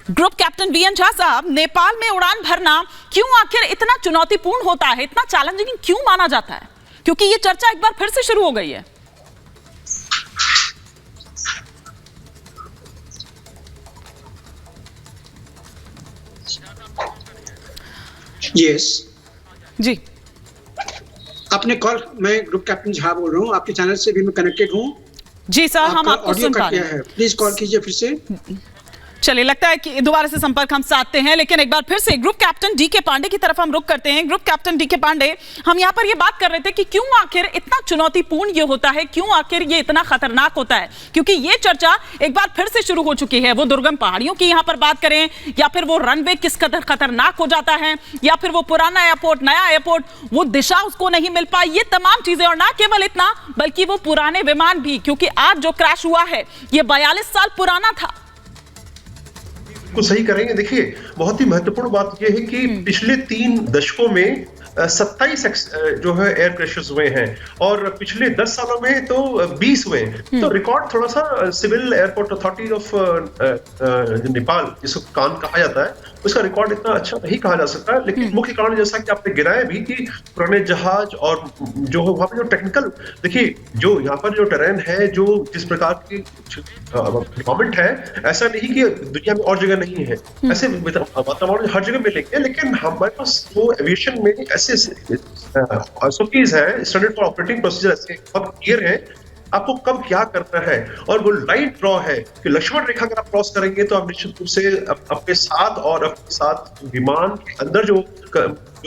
Group captain VN Jha साहब, नेपाल में उड़ान भरना क्यों आखिर इतना चुनौतीपूर्ण होता है, इतना चैलेंजिंग क्यों माना जाता है? क्योंकि ये चर्चा एक बार फिर से शुरू हो गई है। यस जी, आपने कॉल, मैं ग्रुप कैप्टन झा बोल रहा हूँ, आपके चैनल से भी मैं कनेक्टेड हूँ। जी सर, हम आपको सुन पा रहे हैं। प्लीज कॉल कीजिए फिर से। चलिए, लगता है कि दोबारा से संपर्क हम साधते हैं, लेकिन एक बार फिर से ग्रुप कैप्टन डी के पांडे की तरफ हम रुख करते हैं। ग्रुप कैप्टन डी के पांडे, हम यहाँ पर ये बात कर रहे थे कि क्यों आखिर इतना चुनौतीपूर्ण ये होता है, क्यों आखिर ये इतना खतरनाक होता है, क्योंकि ये चर्चा एक बार फिर से शुरू हो चुकी है। वो दुर्गम पहाड़ियों की यहाँ पर बात करें, या फिर वो रनवे किस कदर खतरनाक हो जाता है, या फिर वो पुराना एयरपोर्ट, नया एयरपोर्ट, वो दिशा उसको नहीं मिल पाई, ये तमाम चीजें। और ना केवल इतना, बल्कि वो पुराने विमान भी, क्योंकि आज जो क्रैश हुआ है ये 42 साल पुराना था। को सही करेंगे। देखिए, बहुत ही महत्वपूर्ण बात यह है कि पिछले 3 दशकों में 27 जो है एयर क्रैशेस हुए हैं, और पिछले 10 सालों में तो 20 हुए। तो रिकॉर्ड थोड़ा सा civil airport authority of Nepal, जिसको कान कहा जाता है, उसका रिकॉर्ड इतना अच्छा नहीं कहा जा सकता। लेकिन मुख्य कारण, जैसा कि आपने गिनाया भी, कि पुराने जहाज और जो वहां पे जो टेक्निकल, देखिए जो यहाँ पर जो टेरेन है, जो जिस प्रकार की गवर्नमेंट है, ऐसा नहीं कि दुनिया में और जगह नहीं है, ऐसे वातावरण हर जगह मिलेंगे। लेकिन हमारे पास वो एविएशन में ऐसे SOPs है, स्टैंडर्ड फॉर ऑपरेटिंग प्रोसीजर, ऐसे बहुत क्लियर है आपको कब क्या करना है। और वो लाइन ड्रॉ है कि लक्ष्मण रेखा अगर आप क्रॉस करेंगे तो आप निश्चित रूप से अपने साथ विमान के अंदर जो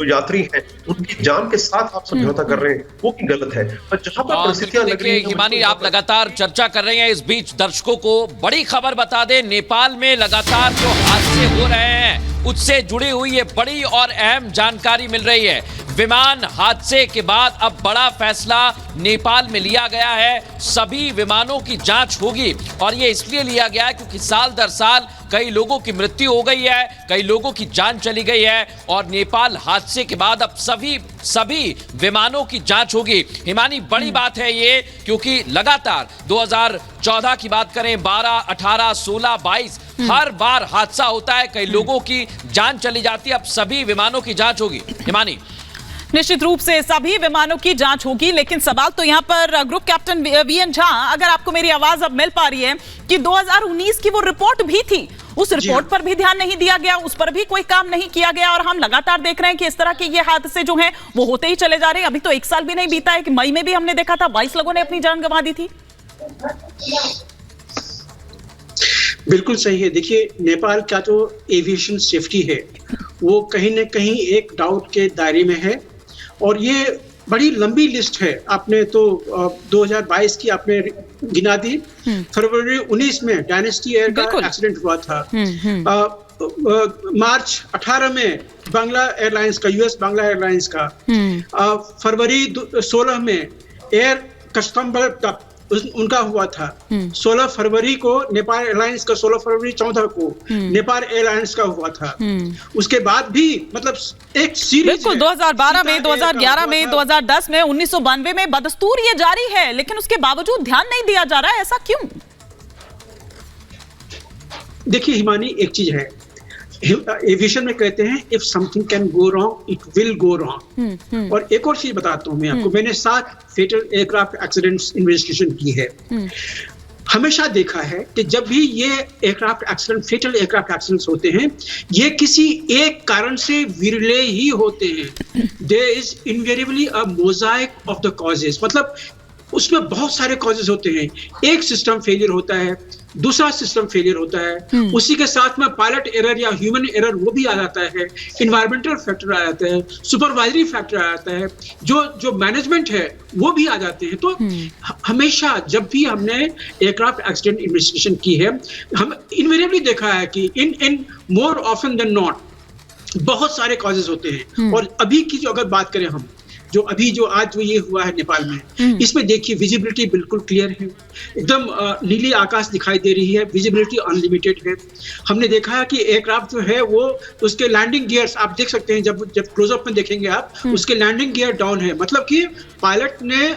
यात्री हैं, उनकी जान के साथ आप समझौता कर रहे हैं, वो की गलत है। और जहां पर परिस्थितियां लग रही हैं, हिमानी, आप लगातार चर्चा कर रहे हैं, इस बीच दर्शकों को बड़ी खबर बता दें। नेपाल में लगातार जो हादसे हो रहे हैं, उससे जुड़ी हुई ये बड़ी और अहम जानकारी मिल रही है। विमान हादसे के बाद अब बड़ा फैसला नेपाल में लिया गया है। सभी विमानों की जांच होगी, और ये इसलिए लिया गया है क्योंकि साल दर साल कई लोगों की मृत्यु हो गई है, कई लोगों की जान चली गई है, और नेपाल हादसे के बाद अब सभी विमानों की जांच होगी। हिमानी, बड़ी बात है ये, क्योंकि लगातार 2014 की बात करें, 12, 18, 16, 22 हर बार हादसा होता है, कई लोगों की जान चली जाती है। अब सभी विमानों की जांच होगी। हिमानी, निश्चित रूप से सभी विमानों की जांच होगी, लेकिन सवाल तो यहां पर ग्रुप कैप्टन वीएन झा, अगर आपको मेरी आवाज अब मिल पा रही है, कि 2019 की वो रिपोर्ट भी थी, उस रिपोर्ट पर भी ध्यान नहीं दिया गया, उस पर भी कोई काम नहीं किया गया, और हम लगातार देख रहे हैं कि इस तरह के ये हादसे जो हैं वो होते ही चले जा रहे हैं। अभी तो 1 साल भी नहीं बीता है कि मई में भी हमने देखा था 22 लोगों ने अपनी जान गंवा दी थी। बिल्कुल सही है। देखिए, नेपाल का जो एविएशन सेफ्टी है वो कहीं न कहीं एक डाउट के दायरे में है, और ये बड़ी लंबी लिस्ट है। आपने तो 2022 की आपने गिना दी। फरवरी 19 में डायनेस्टी एयर का एक्सीडेंट हुआ था। मार्च 18 में बांग्ला एयरलाइंस का, US बांग्ला एयरलाइंस का। फरवरी 16 में एयर कस्टमबर्ग का उनका हुआ था। 16 फरवरी को नेपाल एयरलाइंस का, 16 फरवरी 14 को नेपाल एयरलाइंस का हुआ था। उसके बाद भी मतलब एक सीरीज, बिल्कुल 2012 में, 2011 में, 2010 में, 1992 में बदस्तूर ये जारी है, लेकिन उसके बावजूद ध्यान नहीं दिया जा रहा है। ऐसा क्यों? देखिए हिमानी, एक चीज है, एविएशन में कहते हैं if something can go wrong it will go wrong. और एक और चीज बताता हूं मैं आपको, मैंने 7 फेटल एयरक्राफ्ट एक्सीडेंट्स इन्वेस्टिगेशन की है। हमेशा देखा है कि जब भी ये aircraft accident, fatal aircraft accidents होते हैं, ये किसी एक कारण से विरले ही होते हैं। There is invariably a mosaic of the causes, मतलब उसमें बहुत सारे कॉजेस होते हैं। एक सिस्टम फेलियर होता है, दूसरा सिस्टम फेलियर होता है, उसी के साथ में पायलट एरर या ह्यूमन एरर वो भी आ जाता है, इन्वायरमेंटल फैक्टर आ जाता है, सुपरवाइजरी फैक्टर आ जाता है, जो मैनेजमेंट है वो भी आ जाते हैं। तो हमेशा जब भी हमने एयरक्राफ्ट एक्सीडेंट इन्वेस्टिगेशन की है, हम इनवेरिएबली देखा है कि इन मोर ऑफन देन नॉट बहुत सारे कॉजेज होते हैं। और अभी की जो अगर बात करें हम, जो अभी जो आज जो ये हुआ है नेपाल में, इसमें देखिए विजिबिलिटी बिल्कुल क्लियर है, एकदम नीली आकाश दिखाई दे रही है, विजिबिलिटी अनलिमिटेड है। हमने देखा है कि एयरक्राफ्ट जो है वो उसके लैंडिंग गियर्स आप देख सकते हैं, जब क्लोजअप में देखेंगे आप, उसके लैंडिंग गियर डाउन है, मतलब कि पायलट ने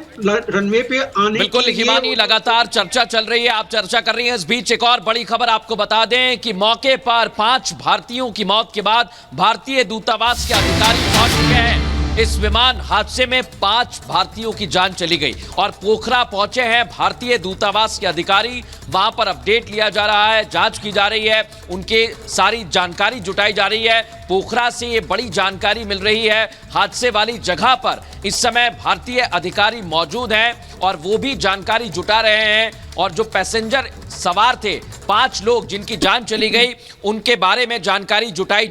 रनवे पे आने बिल्कुल हिमानी, लगातार चर्चा चल रही है, आप चर्चा कर रही हैं। इस बीच एक और बड़ी खबर आपको बता दें कि मौके पर 5 भारतीयों की मौत के बाद भारतीय दूतावास के अधिकारी पहुंच चुके हैं। इस विमान हादसे में 5 भारतीयों की जान चली गई और पोखरा पहुंचे हैं भारतीय दूतावास के अधिकारी। वहां पर अपडेट लिया जा रहा है, जांच की जा रही है, उनके सारी जानकारी जुटाई जा रही है। पोखरा से ये बड़ी जानकारी मिल रही है। हादसे वाली जगह पर इस समय भारतीय अधिकारी मौजूद हैं और वो भी जानकारी जुटा रहे हैं। और जो पैसेंजर सवार थे 5 लोग जिनकी जान चली गई, उनके बारे में जानकारी जुटाई